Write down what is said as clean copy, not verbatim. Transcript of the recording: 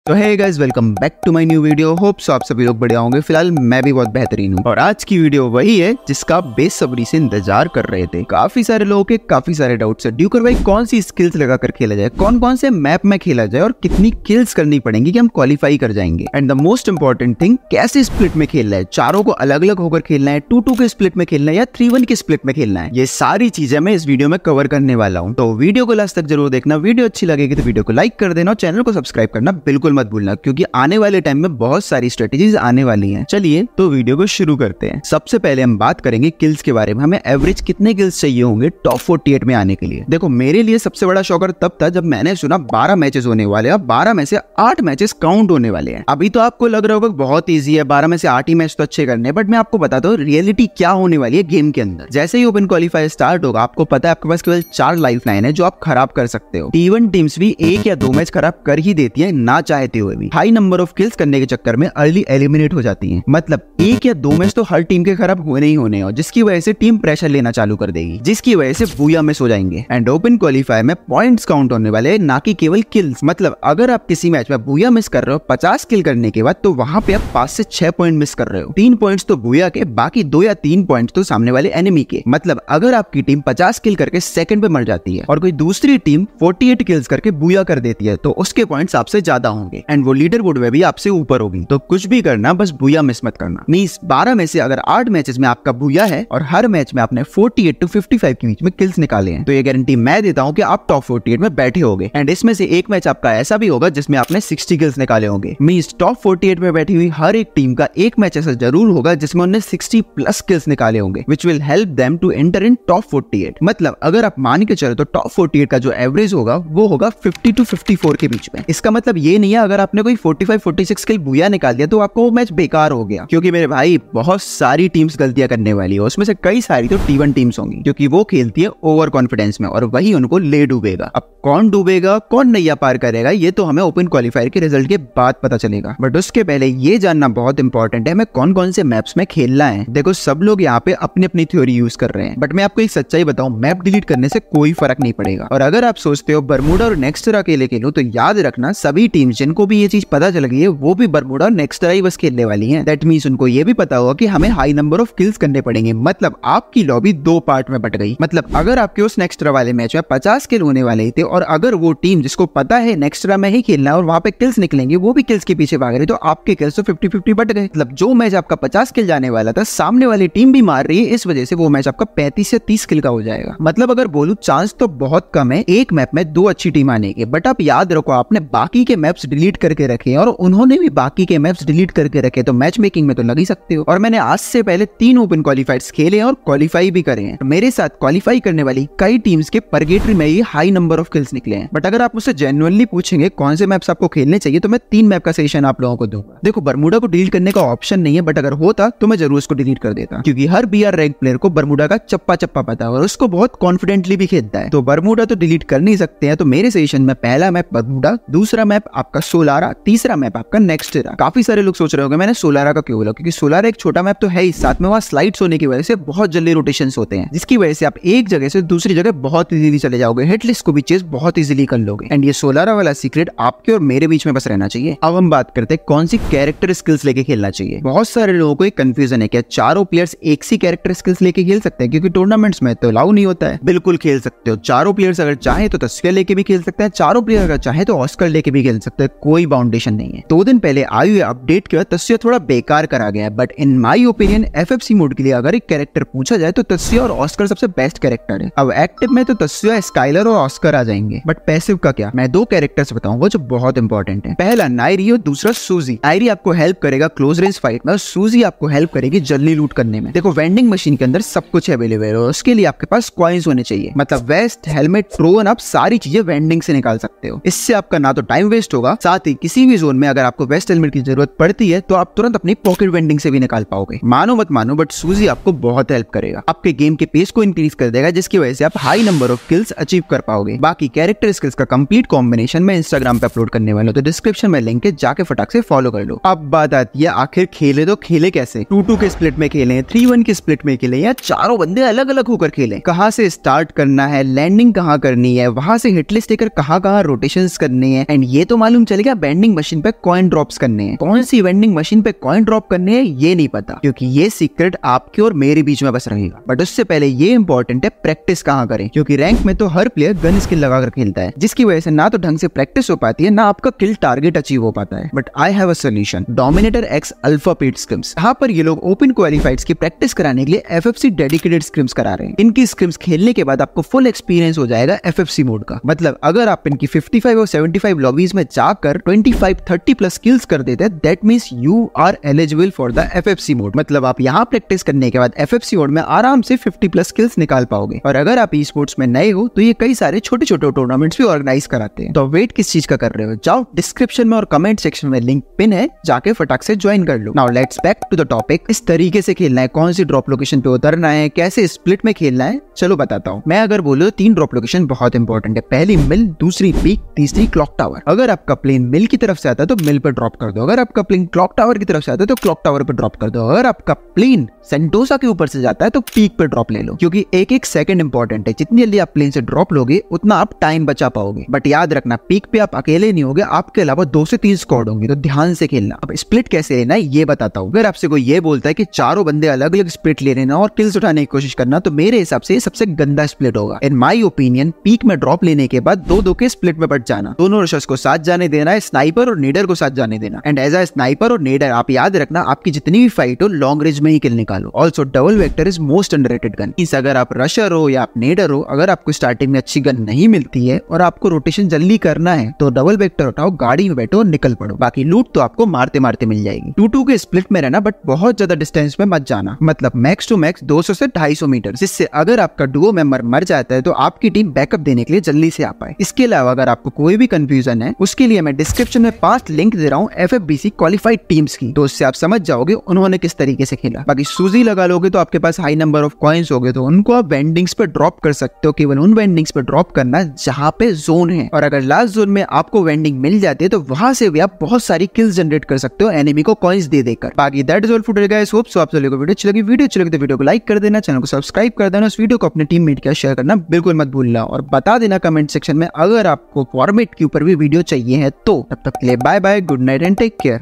तो hey guys, welcome back to my new video. Hope so आप सभी लोग बढ़िया होंगे। फिलहाल मैं भी बहुत बेहतरीन हूँ और आज की वीडियो वही है जिसका आप बेसब्री से इंतजार कर रहे थे। काफी सारे लोगों के काफी सारे डाउट्स है। ड्यूकर भाई कौन सी स्किल्स लगाकर खेला जाए, कौन कौन से मैप में खेला जाए और कितनी किल्स करनी पड़ेंगी कि हम क्वालिफाई कर जाएंगे। And the most important thing, कैसे स्प्लिट में खेलना है, चारों को अलग अलग होकर खेलना है, 2-2 के स्प्लिट में खेलना है या 3-1 के स्प्लिट में खेलना है। ये सारी चीजें मैं इस वीडियो में कवर करने वाला हूँ, तो वीडियो को लास्ट तक जरूर देखना। वीडियो अच्छी लगेगी तो वीडियो को लाइक कर देना और चैनल को सब्सक्राइब करना बिल्कुल मत भूलना, क्योंकि आने वाले टाइम में बहुत सारी स्ट्रेटेजीज आने वाली हैं। चलिए तो वीडियो को शुरू करते हैं। सबसे पहले हम बात करेंगे किल्स के बारे में। हमें एवरेज कितने किल्स चाहिए होंगे टॉप 48 में आने के लिए। देखो, मेरे लिए सबसे बड़ा शॉकर तब था जब मैंने सुना 12 मैचेस होने वाले हैं, 12 में से 8 मैचेस काउंट होने वाले हैं। अभी तो आपको लग रहा होगा बहुत ईजी है, 12 में से 8 ही मैच तो अच्छे करने हैं, बट मैं आपको बताता हूँ रियलिटी क्या होने वाली है गेम के अंदर। जैसे ही ओपन क्वालिफायर स्टार्ट होगा, आपको पता है आपके पास केवल 4 लाइफ लाइन है जो आप खराब कर सकते हो। T1 टीम्स भी 1 या 2 मैच खराब कर ही देती है ना चाहते हुए भी। हाई नंबर ऑफ किल्स करने के चक्कर में अर्ली एलिमिनेट हो जाती हैं। मतलब 1 या 2 मैच तो हर टीम के खराब होने ही होने हैं, जिसकी वजह से टीम प्रेशर लेना चालू कर देगी, जिसकी वजह से बूया मिस हो जाएंगे। एंड ओपन क्वालिफायर में पॉइंट्स काउंट होने वाले, ना कि केवल किल्स। मतलब अगर आप किसी मैच में बूया मिस कर रहे हो 50 किल करने के बाद, तो वहां पे आप 5 से 6 पॉइंट मिस कर रहे हो। 3 पॉइंट्स तो बूया के, बाकी 2 या 3 पॉइंट्स तो सामने वाले एनिमी के। मतलब अगर आपकी टीम 50 किल करके सेकंड पे मर जाती है और कोई दूसरी टीम 48 किल्स करके बूया कर देती है, तो उसके पॉइंट्स आपसे ज्यादा होंगे एंड वो लीडर बोर्ड में भी आपसे ऊपर होगी। तो कुछ भी करना, बस बूया मिस मत करना। मींस 12 में से अगर 8 मैचेस में आपका बूया है और हर मैच में आपने 48 to 55 के बीच में किल्स निकाले हैं, तो ये गारंटी मैं देता हूं कि आप टॉप 48 में बैठे होंगे। एंड इसमें से एक मैच आपका ऐसा भी होगा जिसमें आपने 60 किल्स निकाले होंगे। मींस टॉप 48 में बैठी हुई हर एक टीम का एक मैच ऐसा जरूर होगा जिसमें उन्होंने 60 प्लस किल्स निकाले होंगे, which will help them to enter in top 48। मतलब अगर आप मान के चले तो टॉप 48 का जो एवरेज होगा वो होगा 50 to 54 के बीच में। इसका मतलब ये नहीं है अगर आपने कोई 45-46 किल बूया निकाल दिया तो आपको वो मैच बेकार हो गया, क्योंकि मेरे भाई बहुत सारी टीम्स गलतियां करने वाली है। उसमें से कई सारी तो T1 टीम्स होंगी, क्योंकि वो खेलती है ओवर कॉन्फिडेंस में और वही उनको ले डूबेगा। अब कौन डूबेगा, कौन नैया पार करेगा, ये तो हमें ओपन क्वालिफायर के रिजल्ट के बाद पता चलेगा। बट उसके पहले ये जानना बहुत इंपॉर्टेंट है हमें कौन कौन से मैप्स में खेलना है। देखो, सब लोग यहाँ पे अपनी अपनी थ्योरी यूज कर रहे हैं, बट मैं आपको एक सच्चाई बताऊं, मैप डिलीट करने से कोई फर्क नहीं पड़ेगा। और अगर आप सोचते हो बरमूडा और नेक्स्ट्रा अकेले खेलो, तो याद रखना सभी टीम्स जिनको भी ये चीज पता चल गई है वो भी बरमूडा और नेक्स्ट्रा ही बस खेलने वाली है। दैट मींस उनको ये भी पता होगा कि हमें हाई नंबर ऑफ किल्स करने पड़ेंगे। मतलब आपकी लॉबी 2 पार्ट में बट गई। मतलब अगर आपके उस नेक्स्ट्रा वाले मैच में 50 किल होने वाले थे और अगर वो टीम जिसको पता है नेक्स्ट्रा में ही खेलना है और वहां पे किल्स निकलेंगे, वो भी किल्स के पीछे भाग रही, तो आपके किल्स तो 50-50 बट गए। मतलब जो मैच आपका 50 किल जाने वाला था, सामने वाली टीम भी मार रही है, इस वजह से वो मैच आपका 35 से 30 किल का हो जाएगा। मतलब अगर बोलूं, चांस तो बहुत कम है एक मैप में 2 अच्छी टीम आने के, बट आप याद रखो आपने बाकी के मैप्स डिलीट करके रखे और उन्होंने भी बाकी के मैप्स डिलीट करके रखे, तो मैच मेकिंग में तो लग ही सकते हो। और मैंने आज से पहले 3 ओपन क्वालिफायर्स खेले हैं और क्वालिफाई भी करे हैं। तो मेरे साथ क्वालिफाई करने वाली कई टीम्स के परगेटरी में ही हाई नंबर ऑफ किल्स निकले हैं। बट अगर आप मुझसे जेन्युइनली पूछेंगे कौन से मैप्स आपको खेलने चाहिए, तो मैं 3 मैप का सजेशन आप लोगों को दूंगा। देखो, बरमूडा को डिलीट करने का ऑप्शन नहीं है, बट अगर होता तो मैं जरूर उसको डिलीट कर देता, क्योंकि हर BR रैंक प्लेयर को बरमूडा का चप्पा चप्पा पता है और उसको बहुत कॉन्फिडेंटली भी खेलता है। तो बरमूडा तो डिलीट कर नहीं सकते हैं। तो मेरे सजेशन में पहला मैप बरमूडा, दूसरा मैप आपका सोलारा, तीसरा मैप आपका नेक्स्ट्रा। काफी सारे लोग सोच रहे होंगे मैंने सोलारा का क्यों बोला, क्योंकि सोलारा एक छोटा मैप तो है ही, साथ में वहां स्लाइड्स होने की वजह से बहुत जल्दी रोटेशंस होते हैं, जिसकी वजह से आप एक जगह से दूसरी जगह बहुत इजीली चले जाओगे, हिट लिस्ट को भी चेस बहुत इजीली कर लोगे। एंड ये सोलारा वाला सीक्रेट आपके और मेरे बीच में बस रहना चाहिए। अब हम बात करते हैं कौन सी कैरेक्टर स्किल्स लेके खेलना चाहिए। बहुत सारे लोगों को एक कंफ्यूजन है कि चारों प्लेयर्स एक सी कैरेक्टर स्किल्स लेके खेल सकते हैं, क्योंकि टूर्नामेंट्स में तो अलाउ नहीं होता है। बिल्कुल खेल सकते हो। चारों प्लेयर्स अगर चाहे तो तस्वीर लेके भी खेल सकते हैं, चारों प्लेयर अगर चाहे तो ऑस्कर लेके भी खेल सकते हैं, कोई बाउंडेशन नहीं है। 2 दिन पहले आई हुई अपडेट के बाद तस्वीर थोड़ा बेकार करा गया है, but in my opinion FFC mode के लिए अगर एक कैरेक्टर पूछा जाए तो तस्वीर और ऑस्कर सबसे बेस्ट कैरेक्टर है। अब एक्टिव में तो तस्वीर, स्काइलर और ऑस्कर आ जाएंगे, बट पैसिव का क्या, मैं 2 कैरेक्टर्स बताऊंगा जो बहुत इंपॉर्टेंट है। पहला नायरी और दूसरा सूजी। नायरी आपको हेल्प करेगा क्लोज रेंज फाइट में और सूजी आपको हेल्प करेगी जल्दी लूट करने में। देखो, वेंडिंग मशीन के अंदर सब कुछ अवेलेबल है और उसके लिए आपके पास कॉइन्स होने चाहिए। मतलब वेस्ट, हेलमेट, ट्रोन, आप सारी चीजें वेंडिंग से निकाल सकते हो। इससे आपका ना तो टाइम वेस्ट होगा, साथ ही किसी भी जोन में अगर आपको वेस्ट हेलमेट की जरूरत पड़ती है तो आप तुरंत अपनी पॉकेट वेंडिंग से भी निकाल पाओगे। मानो मत मानो, बट सूजी आपको बहुत हेल्प करेगा, आपके गेम के पेस को इंक्रीज कर देगा, जिसकी वजह से आप high number of kills achieve कर पाओगे। बाकी कैरेक्टर स्किल्स का कंप्लीट कॉम्बिनेशन मैं इंस्टाग्राम पे अपलोड करने वाला हूं, तो डिस्क्रिप्शन में लिंक है, जाके फटाक से फॉलो कर लो। अब बात आती है आखिर खेले तो खेले कैसे। 2-2 के स्प्लिट में खेले, 3-1 के स्प्लिट में खेले, या चारों बंदे अलग अलग होकर खेले। कहां से स्टार्ट करना है, लैंडिंग कहां करनी है, वहां से हिटलिस्ट लेकर कहां रोटेशंस करनी है। एंड ये तो मालूम चले गया वेंडिंग मशीन पे कॉइन ड्रॉप्स करने हैं। कौन सी वेंडिंग मशीन पे कॉइन ड्रॉप करने हैं ये नहीं पता, क्योंकि ये सीक्रेट आपके और मेरे बीच में बस रहेगा। बट उससे पहले ये इंपॉर्टेंट है प्रैक्टिस कहाँ करें, क्योंकि रैंक में तो हर प्लेयर गन स्किल लगाकर खेलता है, जिसकी वजह से ना तो ढंग से प्रैक्टिस हो पाती है, ना आपका किल टारगेट अचीव हो पाता है। But I have a solution, dominator x alpha paid scrims. यहाँ पर ये लोग ओपन क्वालिफाइड्स की प्रैक्टिस कराने के लिए एफएफसी डेडिकेटेड स्क्रिम्स करा रहे हैं। इनकी स्क्रिम्स खेलने के बाद आपको फुल एक्सपीरियंस हो जाएगा एफएफसी मोड का। मतलब अगर आप इनकी 55 और 75 लॉबीज में जाकर 25-30 प्लस स्किल्स कर देते हैं, that means you are eligible for the FFC mode. मतलब आप यहाँ प्रैक्टिस करने के बाद एफएफसी मोड में आराम से 50 प्लस स्किल्स निकाल पाओगे। और अगर आप ई स्पोर्ट्स में नए हो तो ये कई सारे छोटे छोटे टूर्नामेंट्स भी ऑर्गेनाइज कराते हैं। तो वेट किस चीज का कर रहे हो, जाओ डिस्क्रिप्शन में और कमेंट सेक्शन में लिंक पिन है, जाके फटाक से ज्वाइन कर लो। Now let's back to the topic. इस तरीके से खेलना है, कौन सी ड्रॉप लोकेशन पे उतरना है, कैसे स्प्लिट में खेलना है, चलो बताता हूँ। मैं अगर बोलूँ तो 3 ड्रॉप लोकेशन बहुत इंपॉर्टेंट है। पहली मिल, दूसरी पीक, तीसरी क्लॉक टावर। अगर आपका प्लेन मिल की तरफ से आता है तो मिल पे ड्रॉप कर दो, अगर आपका प्लेन क्लॉक टावर की तरफ से आता है तो क्लॉक टावर पे ड्रॉप कर दो, अगर आपका प्लेन सेंटोसा के ऊपर से जाता है तो पीक पे ड्रॉप ले लो, क्योंकि एक एक सेकंड इंपॉर्टेंट है। जितनी जल्दी आप प्लेन से ड्रॉप लोगे उतना आप टाइम बचा पाओगे। बट याद रखना, पीक पे आप अकेले नहीं होगे, आपके अलावा 2 से 3 स्क्वाड होंगे, तो ध्यान से खेलना। अब स्प्लिट कैसे लेना है ये बताता हूँ। अगर आपसे कोई ये बोलता है कि चारों बंदे अलग अलग स्प्लिट ले लेना और किल्स उठाने की कोशिश करना, तो मेरे हिसाब से सबसे गंदा स्प्लिट होगा। इन माई ओपिनियन, पीक में ड्रॉप लेने के बाद 2-2 के स्प्लिट में बट जाना, दोनों रशर्स को साथ जाने देना है, स्नाइपर और नेडर को साथ जाने देना। एंड एज अ स्नाइपर और नेडर आप याद रखना, आपकी जितनी भी फाइट हो लॉन्ग रेंज में ही किल निकालो। Also double vector is most underrated gun. इस अगर आप रशर हो या आप नेडर हो, अगर आपको स्टार्टिंग में अच्छी गन नहीं मिलती है और आपको रोटेशन जल्दी करना है तो डबल वेक्टर उठाओ, गाड़ी में बैठो और निकल पड़ो। बाकी लूट तो आपको मारते मारते मिल जाएगी। 2-2 के स्प्लिट में रहना, बट बहुत ज्यादा डिस्टेंस में मत जाना। मतलब मैक्स टू मैक्स 200 से 250 मीटर, जिससे अगर आपका डुओ मेंबर मर जाता है तो आपकी टीम बैकअप देने के लिए जल्दी से आ पाए। इसके अलावा अगर आपको कोई भी कंफ्यूजन है, उसके लिए मैं डिस्क्रिप्शन में 5 लिंक दे रहा हूँ एफएफबीसी क्वालिफाइड टीम्स की, तो उससे आप समझ जाओगे उन्होंने किस तरीके से खेला। बाकी सूजी लगा लोगे तो आपके पास हाई नंबर ऑफ कॉइन्स होगे, तो उनको आप वेंडिंग्स पे ड्रॉप कर सकते हो। केवल उन वेंडिंग्स पे ड्रॉप करना जहाँ पे जोन है, और अगर लास्ट जोन में आपको वेंडिंग मिल जाती है तो वहां से भी आप बहुत सारी किल्स जनरेट कर सकते हो एनिमी को कॉइन्स दे देकर। बाकी that is all for today guys. Hope so आप सभी को वीडियो अच्छी लगी। वीडियो अच्छी लगी तो वीडियो को लाइक कर देना, चैनल को सब्सक्राइब कर देना, इस वीडियो को अपने टीममेट के साथ शेयर करना बिल्कुल मत भूलना, और बता देना कमेंट सेक्शन में अगर आपको फॉर्मेट के ऊपर भी वीडियो चाहिए है तो। तब तक के लिए bye bye, good night and take care.